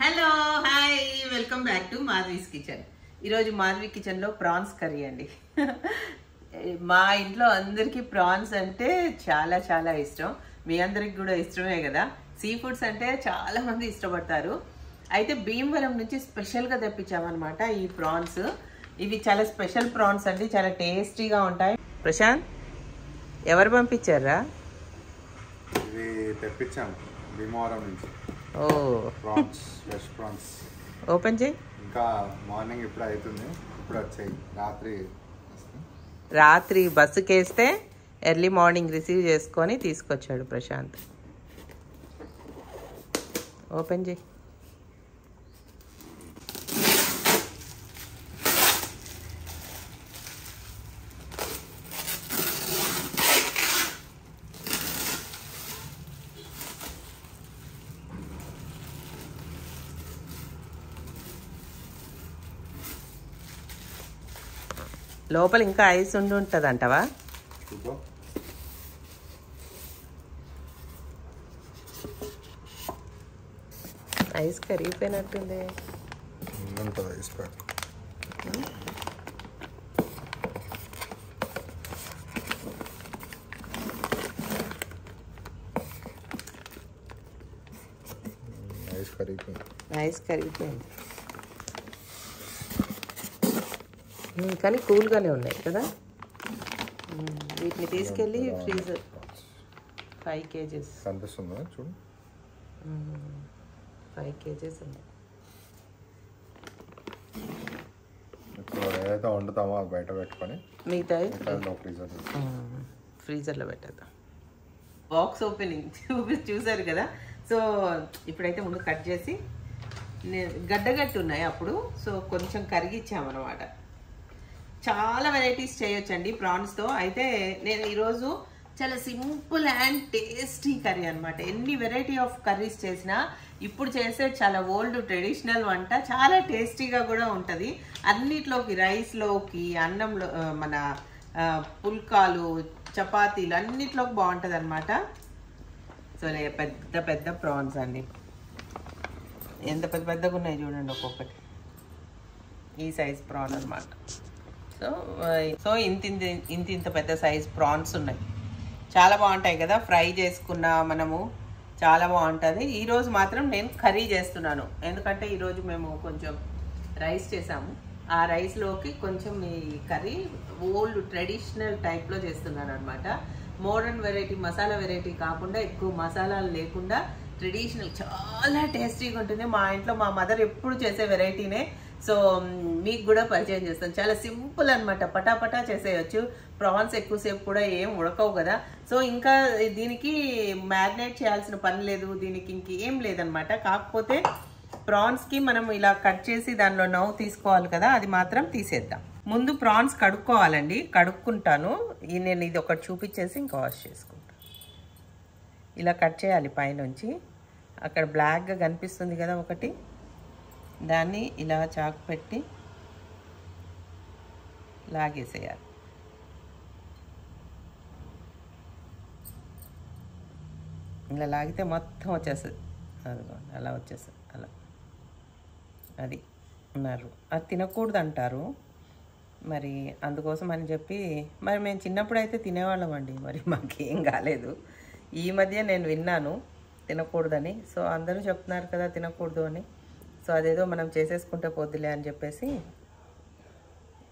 Hello hi welcome back to Madhavi's kitchen. ఈరోజు మాధవి కిచెన్లో prawns curry అండి. మా ఇంట్లో అందరికీ ప్రాన్స్ అంటే చాలా చాలా ఇష్టం. మీ అందరికి కూడా ఇష్టమే కదా. సీ ఫుడ్స్ అంటే చాలా మంది ఇష్టపడతారు. అయితే భీమవరం నుంచి స్పెషల్గా తెప్పించామన్నమాట ఈ ప్రాన్స్. ఇవి చాలా స్పెషల్ ప్రాన్స్ అండి, చాలా టేస్టీగా ఉంటాయి. ప్రశాంత్, ఎవరు పంపించారా? ఇది తెప్పించాము భీమవరం నుంచి. ఓ ప్రాన్స్, ఫ్రెష్ ప్రాన్స్. ఓపెన్ చేయి. ఇంకా మార్నింగ్ ఇప్పుడు అవుతుంది, ఇప్పుడు వచ్చాయి. రాత్రి బస్సుకేస్తే ఎర్లీ మార్నింగ్ రిసీవ్ చేసుకొని తీసుకొచ్చాడు ప్రశాంత్. ఓపెన్ చేయి. లోపల ఇంకా ఐస్ ఉండి ఉంటుంది అంటవా? ఐస్ కరిగిపోయినట్టుంది. ఐస్ ప్యాక్ ఐస్ కరిగిపోయింది కానీ కూల్గానే ఉన్నాయి కదా. వీటిని తీసుకెళ్ళి ఫ్రీజర్ 5 kgs కనిపిస్తుందా చూడు. 5 kgs ఉన్నాయి. ఇప్పుడు ఏదైతే వండుతామో అది బయట పెట్టుకొని మిగతా ఫ్రీజర్లో పెట్టేద్దాం. బాక్స్ ఓపెనింగ్ చూసారు కదా. సో ఇప్పుడైతే ముందు కట్ చేసి గడ్డగట్టు ఉన్నాయి అప్పుడు, సో కొంచెం కరిగిచ్చామన్నమాట. చాలా వెరైటీస్ చేయొచ్చండి ప్రాన్స్తో. అయితే నేను ఈరోజు చాలా సింపుల్ అండ్ టేస్టీ కర్రీ అనమాట. ఎన్ని వెరైటీ ఆఫ్ కర్రీస్ చేసినా ఇప్పుడు చేసే చాలా ఓల్డ్ ట్రెడిషనల్ వంట చాలా టేస్టీగా కూడా ఉంటుంది. అన్నిట్లోకి, రైస్లోకి, అన్నంలో, మన పుల్కాలు, చపాతీలు అన్నిట్లోకి బాగుంటుంది అనమాట. సో పెద్ద పెద్ద ప్రాన్స్ అండి, ఎంత పెద్ద పెద్దగా ఉన్నాయి చూడండి. ఒక్కొక్కటి ఈ సైజ్ ప్రాన్ అనమాట. సో ఇంత పెద్ద సైజ్ ప్రాన్స్ ఉన్నాయి. చాలా బాగుంటాయి కదా. ఫ్రై చేసుకున్నా మనము చాలా బాగుంటుంది. ఈరోజు మాత్రం నేను కర్రీ చేస్తున్నాను, ఎందుకంటే ఈరోజు మేము కొంచెం రైస్ చేసాము. ఆ రైస్లోకి కొంచెం ఈ కర్రీ ఓల్డ్ ట్రెడిషనల్ టైప్లో చేస్తున్నాను అనమాట. మోడర్న్ వెరైటీ, మసాలా వెరైటీ కాకుండా, ఎక్కువ మసాలాలు లేకుండా ట్రెడిషనల్ చాలా టేస్టీగా ఉంటుంది. మా ఇంట్లో మా మదర్ ఎప్పుడు చేసే వెరైటీనే. సో మీకు కూడా పరిచయం చేస్తాను. చాలా సింపుల్ అనమాట, పటాపటా చేసేయచ్చు. ప్రాన్స్ ఎక్కువసేపు కూడా ఏం ఉడకవు కదా. సో ఇంకా దీనికి మ్యారినేట్ చేయాల్సిన పని లేదు, దీనికి ఇంకేం లేదనమాట. కాకపోతే ప్రాన్స్కి మనం ఇలా కట్ చేసి దానిలో నవ్వు తీసుకోవాలి కదా, అది మాత్రం తీసేద్దాం. ముందు ప్రాన్స్ కడుక్కోవాలండి. కడుక్కుంటాను నేను. ఇది ఒకటి చూపించేసి ఇంకా వాష్ చేసుకుంటాను. ఇలా కట్ చేయాలి పైనుంచి. అక్కడ బ్లాక్గా కనిపిస్తుంది కదా ఒకటి, దాన్ని ఇలా చాకు పెట్టి లాగేసేయాలి. ఇలా లాగితే మొత్తం వచ్చేస్తుంది. అదిగోండి అలా వచ్చేస్తుంది. అలా అది ఉన్నారు. అది తినకూడదు అంటారు మరి, అందుకోసం అని చెప్పి. మరి మేము చిన్నప్పుడు అయితే తినేవాళ్ళం అండి, మరి మాకేం కాలేదు. ఈ మధ్య నేను విన్నాను తినకూడదని. సో అందరూ చెప్తున్నారు కదా తినకూడదు అని. సో అదేదో మనం చేసేసుకుంటే పోద్దులే అని చెప్పేసి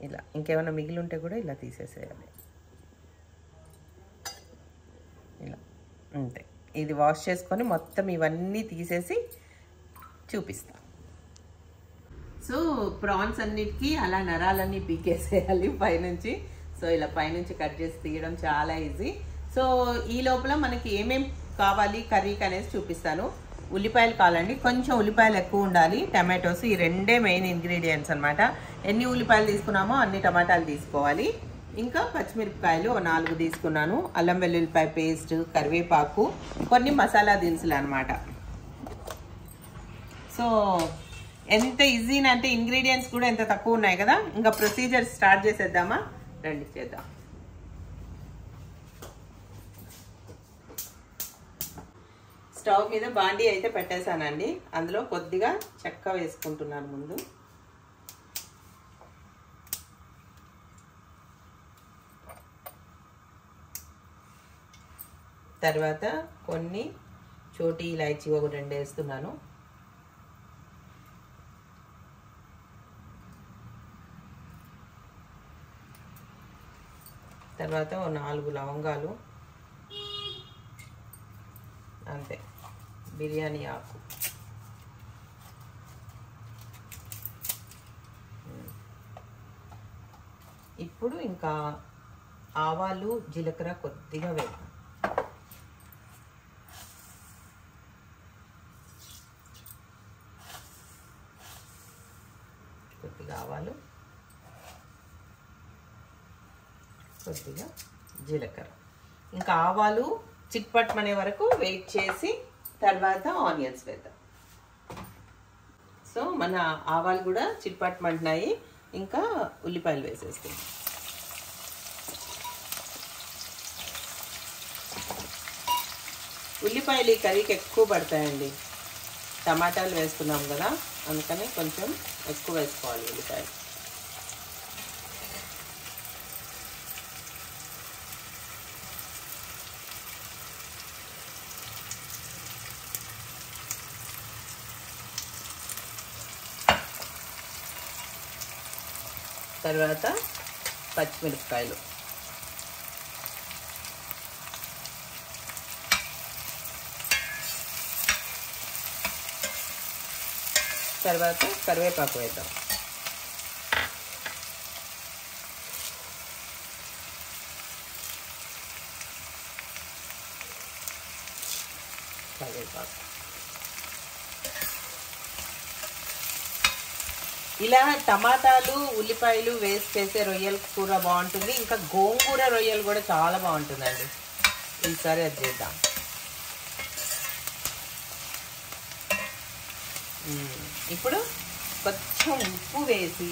ఇలా, ఇంకేమైనా మిగిలి ఉంటే కూడా ఇలా తీసేసేయాలి. ఇలా అంతే. ఇది వాష్ చేసుకొని మొత్తం ఇవన్నీ తీసేసి చూపిస్తా. సో ప్రాన్స్ అన్నిటికీ అలా నరాలన్నీ పీకేసేయాలి పైనుంచి. సో ఇలా పైనుంచి కట్ చేసి తీయడం చాలా ఈజీ. సో ఈ లోపల మనకి ఏమేం కావాలి కర్రీకి అనేది చూపిస్తాను. ఉల్లిపాయలు కావాలండి, కొంచెం ఉల్లిపాయలు ఎక్కువ ఉండాలి. టమాటోస్, ఈ రెండే మెయిన్ ఇంగ్రీడియంట్స్ అనమాట. ఎన్ని ఉల్లిపాయలు తీసుకున్నామో అన్ని టమాటాలు తీసుకోవాలి. ఇంకా పచ్చిమిరపకాయలు 4 తీసుకున్నాను. అల్లం వెల్లుల్లిపాయ పేస్ట్, కరివేపాకు, కొన్ని మసాలా దినుసులు అనమాట. సో ఎంత ఈజీ అంటే ఇంగ్రీడియంట్స్ కూడా ఎంత తక్కువ ఉన్నాయి కదా. ఇంకా ప్రొసీజర్ స్టార్ట్ చేసేద్దామా? రండి చేద్దాం. స్టవ్ మీద బాండీ అయితే పెట్టేశానండి. అందులో కొద్దిగా చెక్క వేసుకుంటున్నాను ముందు. తర్వాత కొన్ని చోటీ ఇలాచీ ఒక 2 వేస్తున్నాను. తర్వాత 4 లవంగాలు, అంతే. బిర్యానీ ఆకు, ఇప్పుడు ఇంకా ఆవాలు జీలకర్ర కొద్దిగా వేద్దాం. కొద్దిగా ఆవాలు, కొద్దిగా జీలకర్ర. ఇంకా ఆవాలు చిట్పట్టమనే వరకు వెయిట్ చేసి తర్వాత ఆనియన్స్ వేద్దాం. సో మన ఆవాలు కూడా చిట్పట్టమంటున్నాయి. ఇంకా ఉల్లిపాయలు వేసేస్తాం. ఉల్లిపాయలు ఈ కర్రీకి ఎక్కువ పడతాయండి. టమాటాలు వేస్తున్నాం కదా, అందుకని కొంచెం ఎక్కువ వేసుకోవాలి ఉల్లిపాయలు. తర్వాత పచ్చిమిరపకాయలు, తర్వాత కరివేపాకు వేద్దాం. కరివేపాకు ఇలా టమాటాలు ఉల్లిపాయలు వేస్ట్ చేసే రొయ్యల కూర బాగుంటుంది. ఇంకా గోంగూర రొయ్యలు కూడా చాలా బాగుంటుందండి. ఈసారి అది చేద్దాం. ఇప్పుడు కొంచెం ఉప్పు వేసి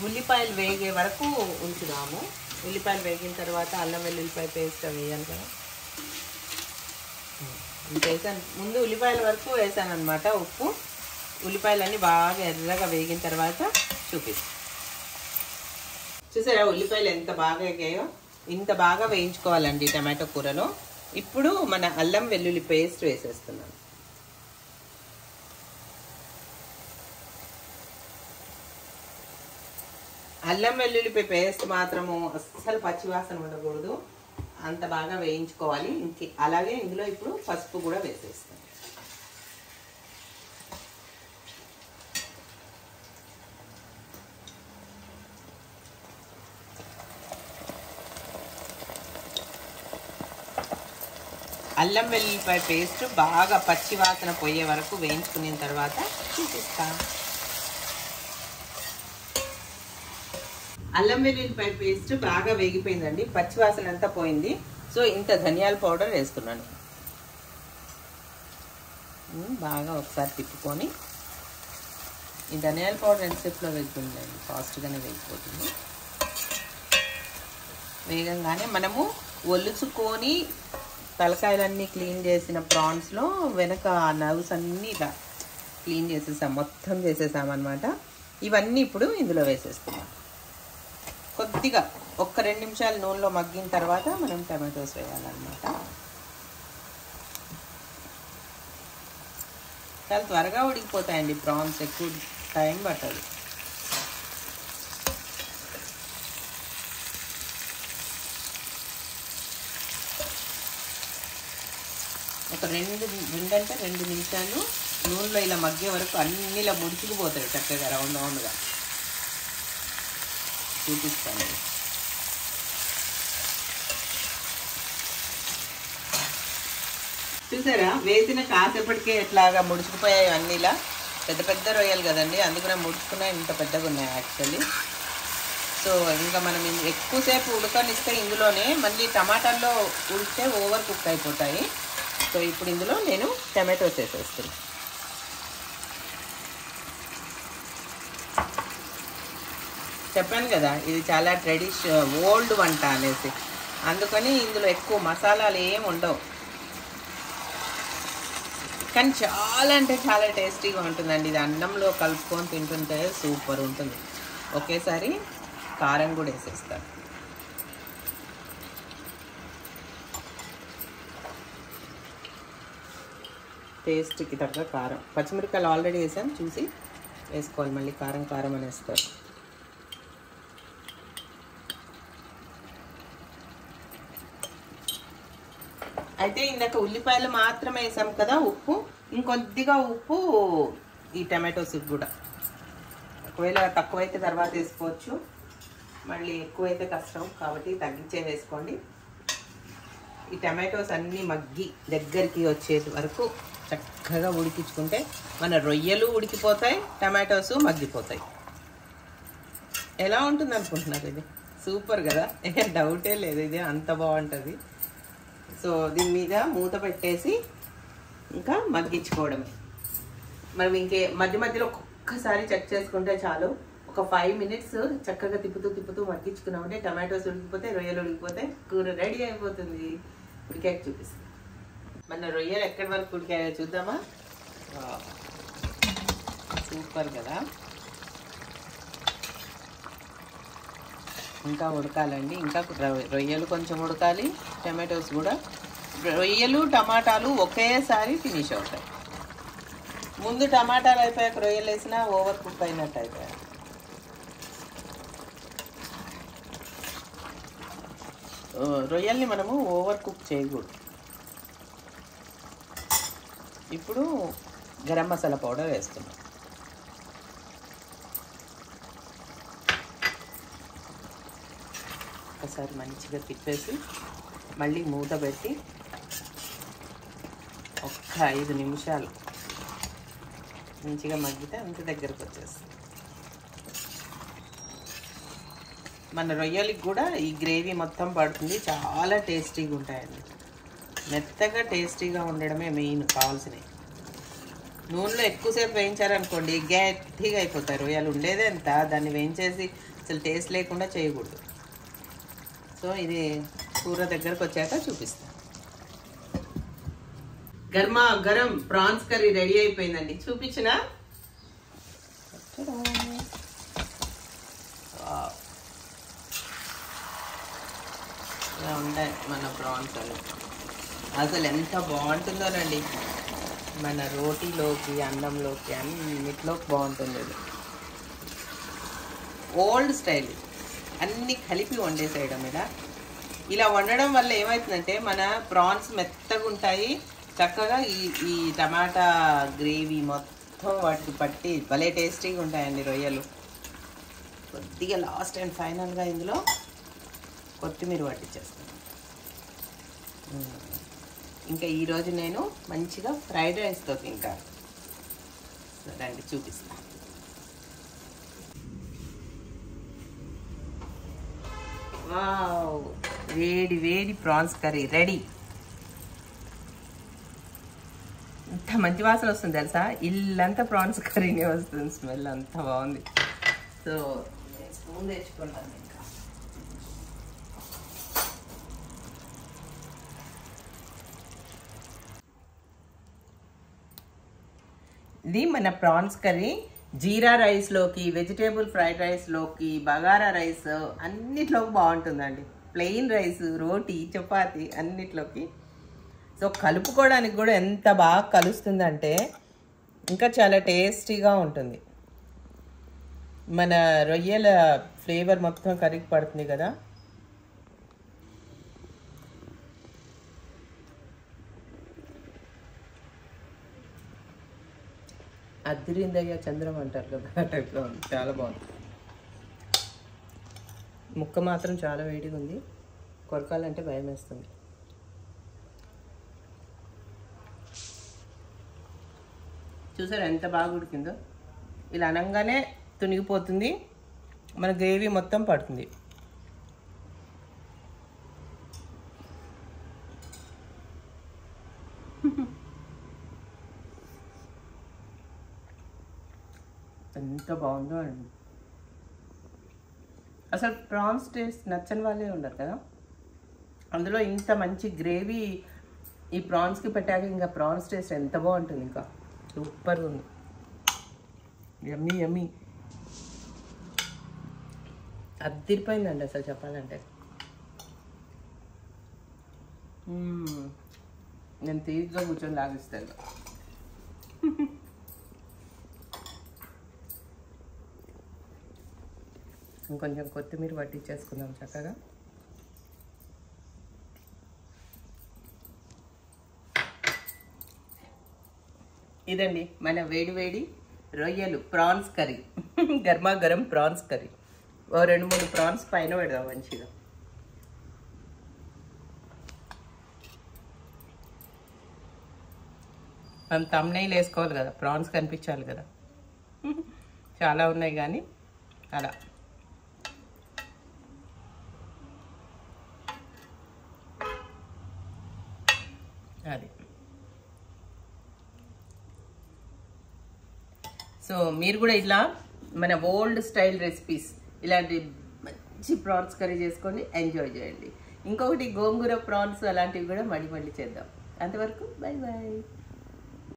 ఉల్లిపాయలు వేగే వరకు ఉంచుదాము. ఉల్లిపాయలు వేగిన తర్వాత అల్లం వెల్లుల్లిపాయ పేస్ట్ వేయాలి కదా, వేసాను. ముందు ఉల్లిపాయల వరకు వేసాను అనమాట ఉప్పు. ఉల్లిపాయలన్నీ బాగా ఎర్రగా వేగిన తర్వాత చూపిస్తాను. చూసారా ఉల్లిపాయలు ఎంత బాగా వేగాయో? ఇంత బాగా వేయించుకోవాలండి టమాటో కూరలో. ఇప్పుడు మన అల్లం వెల్లుల్లి పేస్ట్ వేసేస్తున్నాను. అల్లం వెల్లుల్లిపాయ పేస్ట్ మాత్రము అస్సలు పచ్చివాసన ఉండకూడదు, అంత బాగా వేయించుకోవాలి. అలాగే ఇందులో ఇప్పుడు పసుపు కూడా వేసేస్తాను. అల్లం వెల్లుల్లిపాయ పేస్ట్ బాగా పచ్చి వాసన పోయే వరకు వేయించుకున్న తర్వాత చూపిస్తా. అల్లం వెల్లుల్లిపాయ పేస్ట్ బాగా వేగిపోయిందండి, పచ్చి వాసన అంతా పోయింది. సో ఇంత ధనియాల పౌడర్ వేస్తున్నాను. బాగా ఒకసారి తిప్పుకొని, ఈ ధనియాల పౌడర్ ఎంతసేపులో వేగుతుందండి, ఫాస్ట్గానే వేగిపోతుంది. వేగంగానే మనము ఒలుచుకొని తలకాయలన్నీ క్లీన్ చేసిన ప్రాన్స్లో వెనక నర్వ్స్ అన్నీ ఇలా క్లీన్ చేసేసాం, మొత్తం చేసేసామన్నమాట. ఇవన్నీ ఇప్పుడు ఇందులో వేసేస్తున్నాం. కొద్దిగా 1-2 నిమిషాలు నూనెలో మగ్గిన తర్వాత మనం టమాటోస్ వేయాలన్నమాట. చాలా త్వరగా ఉడికిపోతాయండి ప్రాన్స్, ఎక్కువ టైం పట్టదు. ఒక 2 నిమిషాలు నూనెలో ఇలా మగ్గే వరకు అన్నీ ఇలా ముడుచుకుపోతాయి చక్కగా రౌండ్గా. చూపిస్తాను. చూసారా వేసిన కాసేపటికే ఎట్లాగా ముడుచుకుపోయాయి అన్నీ. ఇలా పెద్ద పెద్ద రొయ్యలు కదండి, అందుకనే ముడుచుకున్నాయి, ఇంత పెద్దగా ఉన్నాయి యాక్చువల్లీ. సో ఇంకా మనం ఎక్కువసేపు ఉడకనిస్తే ఇందులోనే మళ్ళీ టమాటాల్లో ఉడికితే ఓవర్ కుక్ అయిపోతాయి. సో ఇప్పుడు ఇందులో నేను టమాటోస్ వేసేస్తున్నాను. చెప్పాను కదా ఇది చాలా ఓల్డ్ వంట అనేసి, అందుకని ఇందులో ఎక్కువ మసాలాలు ఏమి ఉండవు. కానీ చాలా అంటే చాలా టేస్టీగా ఉంటుందండి. ఇది అన్నంలో కలుపుకొని తింటుంటే సూపర్ ఉంటుంది. ఒకేసారి కారం కూడా వేసేస్తాను. టేస్ట్కి తగ్గ కారం, పచ్చిమిరపకాయలు ఆల్రెడీ వేసాను, చూసి వేసుకోవాలి. మళ్ళీ కారం కారం అనేస్తారు. అయితే ఇందాక ఉల్లిపాయలు మాత్రమే వేసాం కదా ఉప్పు, ఇంకొద్దిగా ఉప్పు ఈ టమాటోస్కి కూడా. ఒకవేళ తక్కువైతే తర్వాత వేసుకోవచ్చు, మళ్ళీ ఎక్కువైతే కష్టం కాబట్టి తగ్గించే వేసుకోండి. ఈ టమాటోస్ అన్నీ మగ్గి దగ్గరికి వచ్చేది వరకు చక్కగా ఉడికించుకుంటే మన రొయ్యలు ఉడికిపోతాయి, టమాటోస్ మగ్గిపోతాయి. ఎలా ఉంటుంది అనుకుంటున్నారు? ఇది సూపర్ కదా, డౌటే లేదు, ఇది అంత బాగుంటుంది. సో దీని మీద మూత పెట్టేసి ఇంకా మగ్గించుకోవడమే. మనం మధ్య మధ్యలో ఒక్కసారి చెక్ చేసుకుంటే చాలు. ఒక 5 మినిట్స్ చక్కగా తిప్పుతూ మగ్గించుకున్నామంటే టమాటోస్ ఉడికిపోతే, రొయ్యలు ఉడికిపోతే, కూర రెడీ అయిపోతుంది. ఉడికాక చూపిస్తాం. మన రొయ్యలు ఎక్కడి వరకు ఉడికాయో చూద్దామా? సూపర్ కదా. ఇంకా ఉడకాలండి, ఇంకా రొయ్యలు కొంచెం ఉడకాలి, టమాటోస్ కూడా. రొయ్యలు టమాటాలు ఒకేసారి ఫినిష్ అవుతాయి. ముందు టమాటాలు అయిపోయాక రొయ్యలు వేసినా ఓవర్ కుక్ అయినట్టు అయిపోయాయి. రొయ్యల్ని మనము ఓవర్ కుక్ చేయకూడదు. ఇప్పుడు గరం మసాలా పౌడర్ వేస్తున్నాం. ఒకసారి మంచిగా తిప్పేసి మళ్ళీ మూత పెట్టి ఒక్క 5 నిమిషాలు మంచిగా మగ్గితే అంత దగ్గరకు వచ్చేస్తుంది. మన రొయ్యలకి కూడా ఈ గ్రేవీ మొత్తం పడుతుంది. చాలా టేస్టీగా ఉంటాయండి. మెత్తగా టేస్టీగా ఉండడమే మెయిన్ కావాల్సినవి. నూనెలో ఎక్కువసేపు వేయించారనుకోండి గట్టిగా అయిపోతాయి రొయ్యలు. ఉండేదే ఎంత, దాన్ని వేయించేసి అసలు టేస్ట్ లేకుండా చేయకూడదు. సో ఇది కూర దగ్గరకు వచ్చాక చూపిస్తాను. గర్మా గరం ప్రాన్స్ కర్రీ రెడీ అయిపోయిందండి. చూపించినా? ఇలా ఉంటాయి మన ప్రాన్స్ అని. అసలు ఎంత బాగుంటుందోనండి. మన రోటీలోకి, అన్నంలోకి, అన్నిట్లోకి బాగుంటుంది. ఇది ఓల్డ్ స్టైల్, అన్నీ కలిపి వండేసేయడం. ఇలా వండడం వల్ల ఏమవుతుందంటే మన ప్రాన్స్ మెత్తగా ఉంటాయి, చక్కగా ఈ టమాటా గ్రేవీ మొత్తం వాటికి పట్టి భలే టేస్టీగా ఉంటాయండి రొయ్యలు. కొద్దిగా లాస్ట్ అండ్ ఫైనల్గా ఇందులో కొత్తిమీర పట్టించేస్తాను. ఇంకా ఈరోజు నేను మంచిగా ఫ్రైడ్ రైస్తో తింటాను. రండి చూపిస్తాను. వావ్, వేడి వేడి ప్రాన్స్ కర్రీ రెడీ. ఇంత మంచి వాసన వస్తుంది తెలుసా, ఇల్లంతా ప్రాన్స్ కర్రీనే వస్తుంది. స్మెల్ అంత బాగుంది. సో స్పూన్ తెచ్చుకుంటాను. ఇంకా ఇది మన ప్రాన్స్ కర్రీ జీరా రైస్లోకి, వెజిటేబుల్ ఫ్రైడ్ రైస్లోకి, బగారా రైస్ అన్నిట్లోకి బాగుంటుందండి. ప్లెయిన్ రైస్, రోటీ, చపాతి అన్నిట్లోకి. సో కలుపుకోవడానికి కూడా ఎంత బాగా కలుస్తుందంటే ఇంకా చాలా టేస్టీగా ఉంటుంది. మన రొయ్యల ఫ్లేవర్ మొత్తం కర్రీకి పడుతుంది కదా. అద్దిరిందయ్య చంద్రం అంటారు కదా, ఆ టైప్లో ఉంది. చాలా బాగుంది. ముక్క మాత్రం చాలా వేడిగా ఉంది, కొరకాలంటే భయం వేస్తుంది. చూసారా ఎంత బాగా ఉడికిందో. ఇలా అనగానే తునిగిపోతుంది, మన గ్రేవీ మొత్తం పడుతుంది. ఎంత బాగుందో అండి. అసలు ప్రాన్స్ టేస్ట్ నచ్చని వాళ్ళే ఉండరు కదా. అందులో ఇంత మంచి గ్రేవీ ఈ ప్రాన్స్కి పెట్టాక ఇంకా ప్రాన్స్ టేస్ట్ ఎంత బాగుంటుంది, ఇంకా సూపర్ ఉంది. యమ్మీ యమ్మీ, అదిరిపోయిందండి అసలు చెప్పాలంటే. నేను తీరిగ్గా కూర్చొని లాగిస్తాను. ఇంకొంచెం కొత్తిమీర పట్టించేసుకుందాం చక్కగా. ఇదండి మన వేడి వేడి రొయ్యలు ప్రాన్స్ కర్రీ, గర్మా గరం ప్రాన్స్ కర్రీ. ఓ 2-3 ప్రాన్స్ పైన పెడదాం మంచిగా. మనం తమ్నైల్ వేసుకోవాలి కదా, ప్రాన్స్ కనిపించాలి కదా. చాలా ఉన్నాయి కానీ అలా. అది సో మీరు కూడా ఇలా మన ఓల్డ్ స్టైల్ రెసిపీస్ ఇలాంటి మంచి ప్రాన్స్ కర్రీ చేసుకొని ఎంజాయ్ చేయండి. ఇంకొకటి గోంగూర ప్రాన్స్ అలాంటివి కూడా మళ్ళీ చేద్దాం. అంతవరకు బై బాయ్.